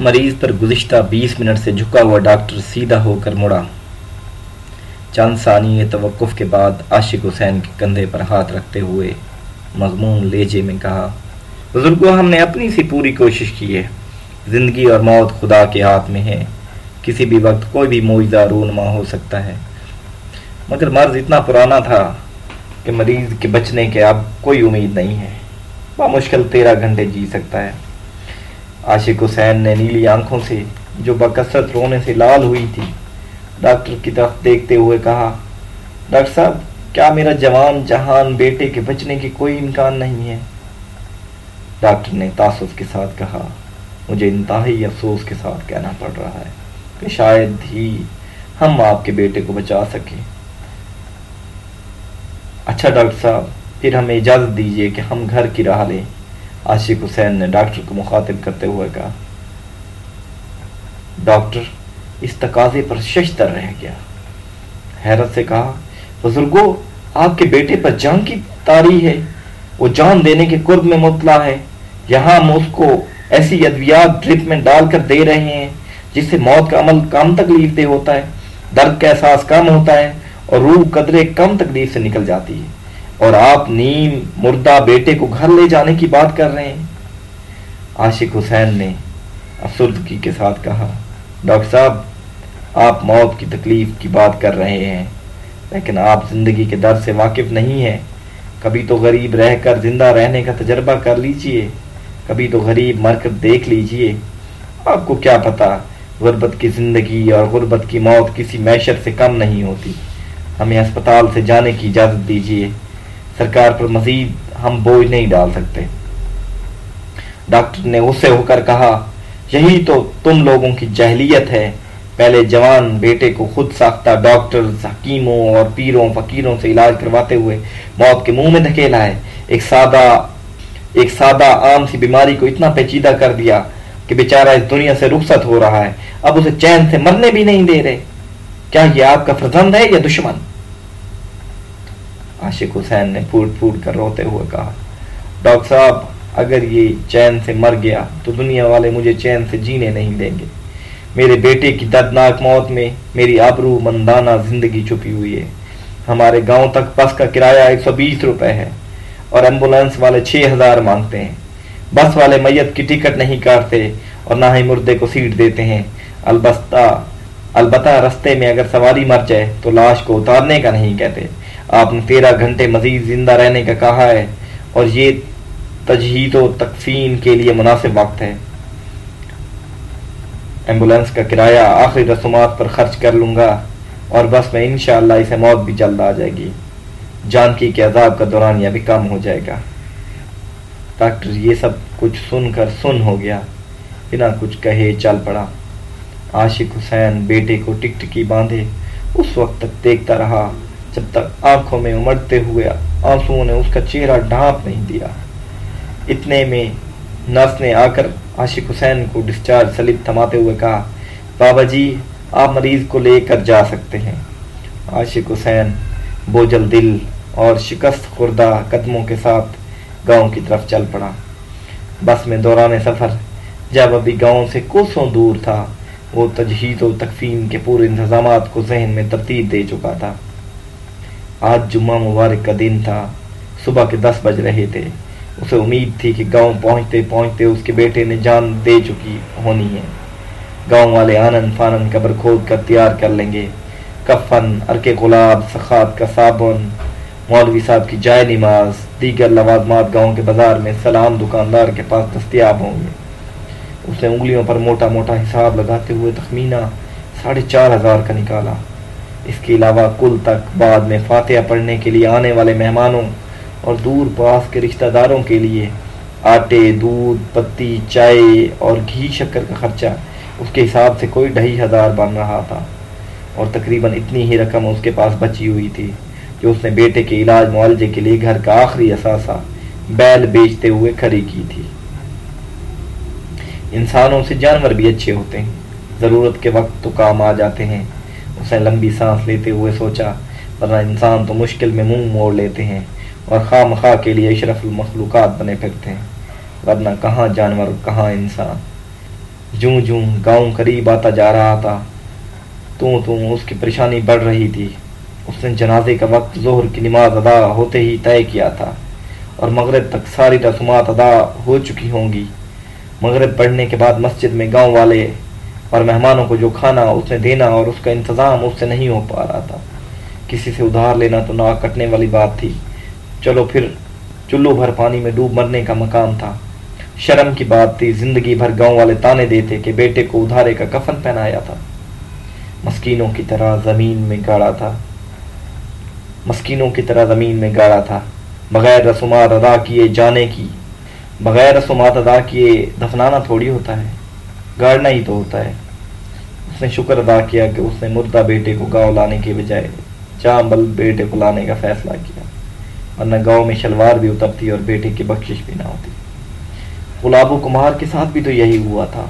मरीज पर गुज़िश्ता 20 मिनट से झुका हुआ डॉक्टर सीधा होकर मुड़ा। चंद सानिये तवक्कुफ के बाद आशिक हुसैन के कंधे पर हाथ रखते हुए मज़मूम लहजे में कहा, बुजुर्गों, हमने अपनी सी पूरी कोशिश की है। जिंदगी और मौत खुदा के हाथ में है। किसी भी वक्त कोई भी मोइज़ा रूनमा हो सकता है, मगर मर्ज इतना पुराना था कि मरीज के बचने के अब कोई उम्मीद नहीं है। बामुश्किल 13 घंटे जी सकता है। आशिक हुसैन ने नीली आंखों से, जो बकसरत रोने से लाल हुई थी, डॉक्टर की तरफ देखते हुए कहा, डॉक्टर साहब, क्या मेरा जवान जहान बेटे के बचने की कोई इम्कान नहीं है? डॉक्टर ने तासुफ के साथ कहा, मुझे इंतहाई अफसोस के साथ कहना पड़ रहा है कि शायद ही हम आपके बेटे को बचा सकें। अच्छा डॉक्टर साहब, फिर हमें इजाज़त दीजिए कि हम घर की राह लें। आशिक हुसैन ने डॉक्टर को मुखातिब करते हुए कहा। डॉक्टर इस तकाजे पर शशतर रह गया। हैरत से कहा, बुजुर्गो, आपके बेटे पर जान की तारी है। वो जान देने के कुर्ब में मुतला है। यहाँ हम उसको ऐसी अद्वियात ड्रिप में डालकर दे रहे हैं जिससे मौत का अमल कम तकलीफ दे होता है, दर्द का एहसास कम होता है और रूह कदरे कम तकलीफ से निकल जाती है, और आप नीम मुर्दा बेटे को घर ले जाने की बात कर रहे हैं। आशिक हुसैन ने अफसुर्दगी के साथ कहा, डॉक्टर साहब, आप मौत की तकलीफ की बात कर रहे हैं, लेकिन आप जिंदगी के दर्द से वाकिफ नहीं हैं। कभी तो गरीब रहकर जिंदा रहने का तजर्बा कर लीजिए, कभी तो गरीब मरकर देख लीजिए। आपको क्या पता, गुर्बत की जिंदगी और गुर्बत की मौत किसी मैशर से कम नहीं होती। हमें अस्पताल से जाने की इजाजत दीजिए। सरकार पर मजीद हम बोझ नहीं डाल सकते। डॉक्टर ने उससे होकर कहा, यही तो तुम लोगों की जहलियत है। पहले जवान बेटे को खुद साख्ता डॉक्टर्स, हकीमों और पीरों फकीरों से इलाज करवाते हुए मौत के मुंह में धकेला है। एक सादा आम सी बीमारी को इतना पेचीदा कर दिया कि बेचारा इस दुनिया से रुखसत हो रहा है। अब उसे चैन से मरने भी नहीं दे रहे। क्या ये आपका फर्जंद है या दुश्मन? आशिक हुसैन ने फूट फूट कर रोते हुए कहा, डॉक्टर साहब, अगर ये चैन से मर गया तो दुनिया वाले मुझे चैन से जीने नहीं देंगे। मेरे बेटे की दर्दनाक मौत में मेरी आबरू मंदाना जिंदगी छुपी हुई है। हमारे गांव तक बस का किराया 120 रुपए है और एम्बुलेंस वाले 6000 मांगते हैं। बस वाले मैयत की टिकट नहीं काटते और ना ही मुर्दे को सीट देते हैं। अलबत्ता रास्ते में अगर सवारी मर जाए तो लाश को उतारने का नहीं कहते। आपने 13 घंटे मजीद जिंदा रहने का कहा है और ये तजहीद व तकफीन के लिए मुनासिब वक्त है। एम्बुलेंस का किराया आखिरी रसूमात पर खर्च कर लूंगा और बस में इंशाअल्लाह इसे मौत भी जल्द आ जाएगी। जानकी के अजाब का दौरानिया भी कम हो जाएगा। डॉक्टर ये सब कुछ सुनकर सुन हो गया, बिना कुछ कहे चल पड़ा। आशिक हुसैन बेटे को टिकटिकी बांधे उस वक्त तक देखता रहा जब तक आंखों में उमड़ते हुए आंसुओं ने उसका चेहरा ढांप नहीं दिया। इतने में नर्स ने आकर आशिक हुसैन को डिस्चार्ज स्लिप थमाते हुए कहा, बाबा जी, आप मरीज को लेकर जा सकते हैं। आशिक हुसैन बोझल दिल और शिकस्त खुर्दा कदमों के साथ गांव की तरफ चल पड़ा। बस में दौरान सफर जब अभी गांव से कोसों दूर था, वो तजहीद व तकफीन के पूरे इंतजामात को जहन में तरतीब दे चुका था। आज जुम्मा मुबारक का दिन था। सुबह के 10 बज रहे थे। उसे उम्मीद थी कि गांव पहुंचते पहुंचते उसके बेटे ने जान दे चुकी होनी है। गांव वाले आनन फानन कब्र खोद कर तैयार कर लेंगे। कफन, अरके गुलाब, सखात का साबुन, मौलवी साहब की जाय नमाज, दीगर लवाजमात गांव के बाजार में सलाम दुकानदार के पास दस्तयाब होंगे। उसने उंगलियों पर मोटा मोटा हिसाब लगाते हुए तखमीना 4500 का निकाला। इसके अलावा कुल तक बाद में फातिहा पढ़ने के लिए आने वाले मेहमानों और दूर पास के रिश्तेदारों के लिए आटे, दूध, पत्ती, चाय और घी शक्कर का खर्चा उसके हिसाब से कोई 2500 बन रहा था। और तकरीबन इतनी ही रकम उसके पास बची हुई थी जो उसने बेटे के इलाज मुआवजे के लिए घर का आखिरी असासा बैल बेचते हुए खड़ी की थी। इंसानों से जानवर भी अच्छे होते हैं, ज़रूरत के वक्त तो काम आ जाते हैं। उसने लंबी सांस लेते हुए सोचा, वरना इंसान तो मुश्किल में मुंह मोड़ लेते हैं और खामखा के लिए अशरफुल मखलूकात बने फिरते हैं, वरना कहाँ जानवर कहाँ इंसान। جوں جوں گاؤں قریب آتا جا رہا تھا تو اس کی پریشانی بڑھ رہی تھی۔ اس نے جنازے کا وقت ظہر کی نماز ادا ہوتے ہی طے کیا تھا اور مغرب تک ساری رسومات ادا ہو چکی ہوں گی۔ مغرب پڑھنے کے بعد مسجد میں گاؤں والے اور مہمانوں کو جو کھانا اس نے دینا اور اس کا انتظام اس سے نہیں ہو پا رہا تھا۔ کسی سے ادھار لینا تو ناک کٹنے والی بات تھی، چلو پھر چلو بھر پانی میں ڈوب مرنے کا مقام تھا۔ شرم کی بات تھی، زندگی بھر گاؤں والے تانے دیتے کہ بیٹے کو ادھارے کا کفن پہنایا تھا، مسکینوں کی طرح زمین میں گاڑا تھا، بغیر رسومات ادا کیے جانے کی، بغیر رسومات ادا کیے دفنانا تھوڑی ہوتا ہے، گاڑنا ہی تو ہوتا ہے۔ اس نے شکر ادا کیا کہ اس نے مردہ بیٹے کو گاؤں لانے کے بجائے جامبل بیٹے کو لانے کا فیصلہ کیا، ورنہ گاؤں میں شلوار بھی اترتی اور بیٹے کی بخشش بھی نہ ہوتی۔ غلابو کمار کے ساتھ بھی تو یہی ہوا تھا۔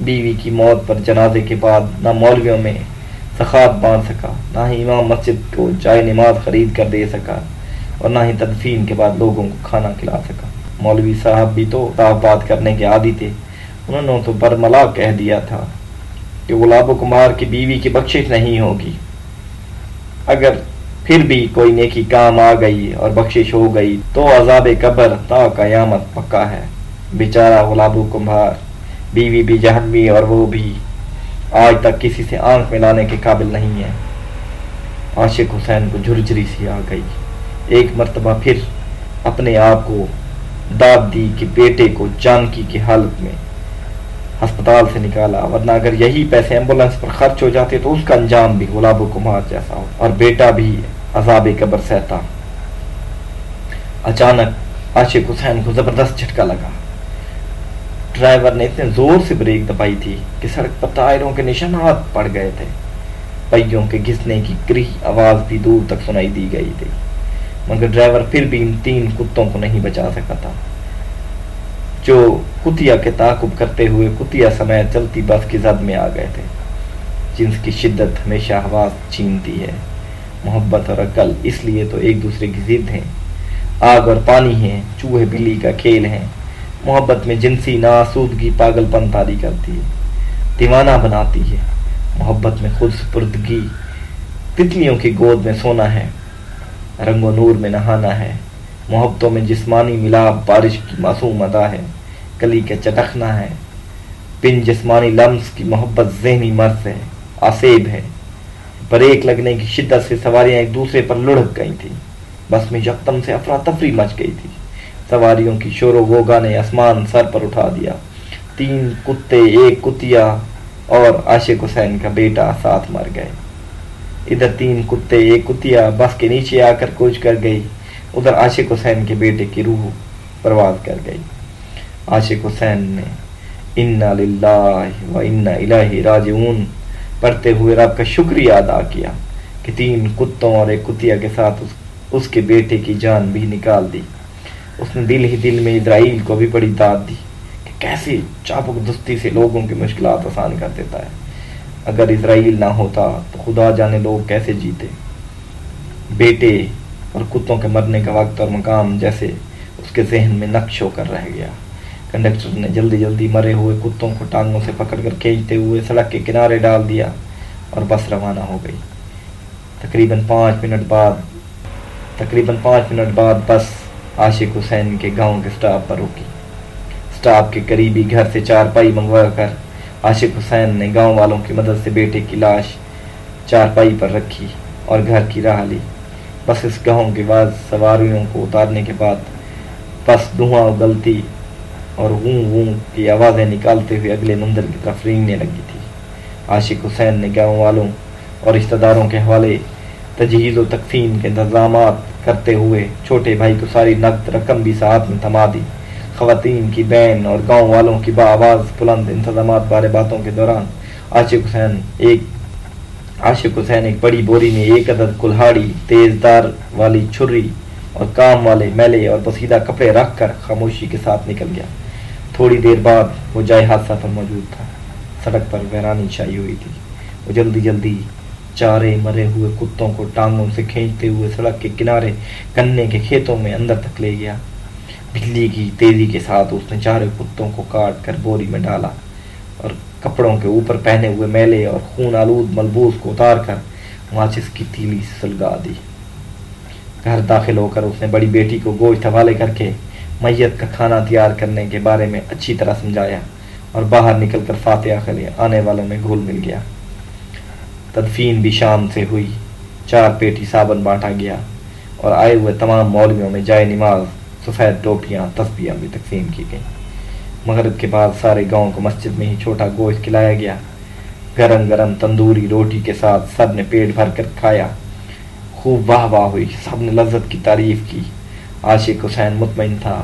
بیوی کی موت پر جنازے کے بعد نہ مولویوں میں زکوٰۃ باندھ سکا، نہ ہی امام مسجد کو جائے نماز خرید کر دے سکا، اور نہ ہی تدفین کے بعد لوگوں کو کھانا کھلا سکا۔ مولوی صاحب بھی تو صاف بات کرنے کے عادی تھے، انہوں نے تو برملا کہہ دیا تھا کہ غلابو کمار کی بیوی کی بخشش نہیں ہوگی، اگر پھر بھی کوئی نیکی کام آ گئی اور بخشش ہو گئی تو عذاب قبر تا قیامت پکا ہے۔ بیچارہ غلابو کمار، بیوی بھی جہنمی اور وہ بھی آج تک کسی سے آنکھ ملانے کے قابل نہیں ہے۔ عاشق حسین کو جھرجھری سی آ گئی، ایک مرتبہ پھر اپنے آپ کو داد دی کہ بیٹے کو جانکی کی حالت میں ہسپتال سے نکالا، ورنہ اگر یہی پیسے ایمبولینس پر خرچ ہو جاتے تو اس کا انجام بھی غلابو کمار جیسا ہو اور بیٹا بھی عذاب قبر سہتا۔ اچانک عاشق حسین کو زبردست جھٹکا لگا۔ ڈرائیور نے اتنے زور سے بریک دبائی تھی کہ سڑک پر ٹائروں کے نشانات پڑ گئے تھے، پہیوں کے گھسنے کی کریہ آواز بھی دور تک سنائی دی گئی تھی، مگر ڈرائیور پھر بھی ان 3 کتوں کو نہیں بچا سکا تھا جو کتیا کے تعاقب کرتے ہوئے کتیا سمیت چلتی بس کی زد میں آ گئے تھے۔ جنس کی شدت ہمیشہ حواس چھینتی ہے، محبت اور عقل اس لیے تو ایک دوسرے کی ضد ہیں، آگ اور پانی ہیں، چوہے بلی کا کھیل ہیں۔ محبت میں جنسی ناسودگی پاگل پن تاری کرتی ہے، دیوانہ بناتی ہے۔ محبت میں خود سپردگی تتلیوں کی گود میں سونا ہے، رنگ و نور میں نہانا ہے۔ محبتوں میں جسمانی ملاپ بارش کی معصوم ادا ہے، کلی کا چٹکنا ہے۔ بن جسمانی لمس کی محبت ذہنی مرض ہے، آسیب ہے۔ بریک لگنے کی شدت سے سواریاں ایک دوسرے پر لڑک گئی تھیں، بس میں یکدم سے افراتفری مچ گئی تھی۔ سواریوں کی شور و غوغا نے آسمان سر پر اٹھا دیا۔ 3 کتے، 1 کتیا اور عاشق حسین کا بیٹا ساتھ مر گئے۔ ادھر 3 کتے، 1 کتیا بس کے نیچے آ کر کوچ کر گئی، ادھر عاشق حسین کے بیٹے کی روح پرواز کر گئی۔ عاشق حسین نے انا للہ و انا الیہ راجعون پڑھتے ہوئے رب کا شکریہ ادا کیا کہ 3 کتوں اور 1 کتیا کے ساتھ اس کے بیٹے کی جان بھی نکال دی۔ اس نے دل ہی دل میں اسرائیل کو بھی بڑی داد دی کہ کیسے چابک دستی سے لوگوں کی مشکلات آسان کر دیتا ہے۔ اگر اسرائیل نہ ہوتا تو خدا جانے لوگ کیسے جیتے۔ بیٹے اور کتوں کے مرنے کا وقت اور مقام جیسے اس کے ذہن میں نقش ہو کر رہ گیا۔ کنڈکٹر نے جلدی جلدی مرے ہوئے کتوں کو ٹانگوں سے پکڑ کر کھینچتے ہوئے سڑک کے کنارے ڈال دیا اور بس روانہ ہو گئی۔ تقریباً 5 منٹ بعد بس عاشق حسین کے گاؤں کے سٹاپ پر رکی۔ سٹاپ کے قریبی گھر سے 4 پائی منگوا کر عاشق حسین نے گاؤں والوں کی مدد سے بیٹے کی لاش 4 پائی پر رکھی اور گھر کی راہ لی۔ بس اس گاؤں کے بعد سواریوں کو اتارنے کے بعد بس دھواں اگلتی اور ووں ووں کی آوازیں نکالتے ہوئے اگلے منزل کی طرف رینگنے لگی تھی۔ عاشق حسین نے گاؤں والوں اور رشتہ داروں کے حوالے تجہیز و تکفین کے انتظامات کرتے ہوئے چھوٹے بھائی کو ساری نقد رقم بھی ساتھ میں تھما دی۔ خواتین کی بین اور گاؤں والوں کی بآواز بلند انتظامات بارے باتوں کے دوران عاشق حسین ایک بڑی بوری میں 1 عدد کلہاڑی، تیز دار والی چھری اور کام والے میلے اور بسیدہ کپڑے رکھ کر خاموشی کے ساتھ نکل گیا۔ تھوڑی دیر بعد وہ جائے حادثہ پر موجود تھا۔ سڑک پر ویرانی چھائی ہوئی تھی۔ وہ جلدی جلدی 4 مرے ہوئے کتوں کو ٹانگوں سے کھینچتے ہوئے سڑک کے کنارے گنے کے کھیتوں میں اندر تک لے گیا۔ بجلی کی تیزی کے ساتھ اس نے 4 کتوں کو کاٹ کر بوری میں ڈالا اور कपड़ों के ऊपर पहने हुए मैले और खून आलूद मलबूस को उतार कर माचिस की तीली सुलगा दी। घर दाखिल होकर उसने बड़ी बेटी को गोश्त हवाले करके मैयत का खाना तैयार करने के बारे में अच्छी तरह समझाया और बाहर निकलकर फातिहा के लिए आने वालों में घुल मिल गया। तदफीन भी शाम से हुई। 4 पेटी साबन बांटा गया और आए हुए तमाम मौलवियों में जाए नमाज, सफ़ेद टोपियाँ, तस्बीहां भी तकसीम की गई। मगरिब के बाद सारे गांव को मस्जिद में ही छोटा गोश्त खिलाया गया। गरम गरम तंदूरी रोटी के साथ सब ने पेट भर कर खाया। खूब वाह वाह हुई, सब ने लज्जत की तारीफ की। आशिक हुसैन मुतमईन था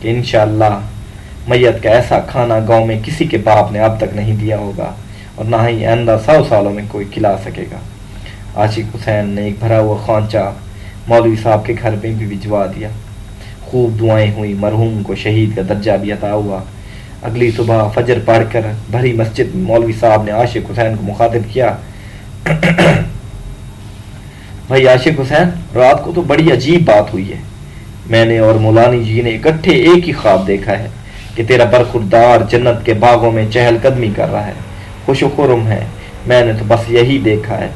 कि इंशाअल्लाह मैयत का ऐसा खाना गांव में किसी के बाप ने अब तक नहीं दिया होगा और ना ही आइंदा 100 सालों में कोई खिला सकेगा। आशिक हुसैन ने एक भरा हुआ खांचा मौलवी साहब के घर में भी भिजवा दिया। खूब दुआएं हुई, मरहूम को शहीद का दर्जा भी अता हुआ। अगली सुबह फजर पढ़कर भरी मस्जिद में मौलवी साहब ने आशिक हुसैन को मुखातिब किया। भाई आशिक हुसैन, रात को तो बड़ी अजीब बात हुई है। मैंने और मौलानी जी ने इकट्ठे एक ही ख्वाब देखा है कि तेरा बरखुरदार जन्नत के बागों में चहलकदमी कर रहा है, खुशुखुरम है। मैंने तो बस यही देखा है,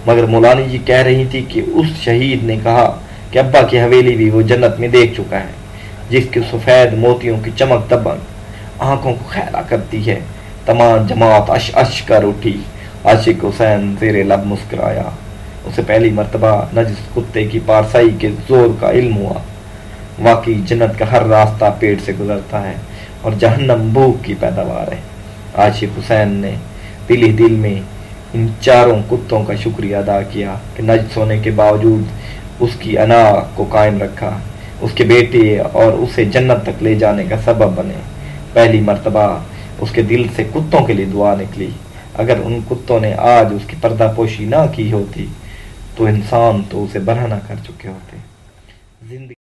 मगर मौलानी जी कह रही थी कि उस शहीद ने कहा कि अब्बा की हवेली भी वो जन्नत में देख चुका है, जिसकी सफ़ेद मोतियों की चमक दबंग आंखों को खैरा करती है। तमाम जमात अश अश कर उठी। आशिक हुसैन ज़ेरे लब मुस्कुराया। उसे पहली मर्तबा नजिस कुत्ते की पारसाई के जोर का इल्म हुआ। वाकई जन्नत का हर रास्ता पेट से गुजरता है और जहन्नम भूख की पैदावार है। आशिक हुसैन ने दिल ही दिल में इन चारों कुत्तों का शुक्रिया अदा किया कि नजिस होने के बावजूद उसकी अना को कायम रखा, उसके बेटे और उसे जन्नत तक ले जाने का सबब बने। पहली मर्तबा उसके दिल से कुत्तों के लिए दुआ निकली। अगर उन कुत्तों ने आज उसकी पर्दापोशी ना की होती तो इंसान तो उसे बरहना कर चुके होते। जिंदगी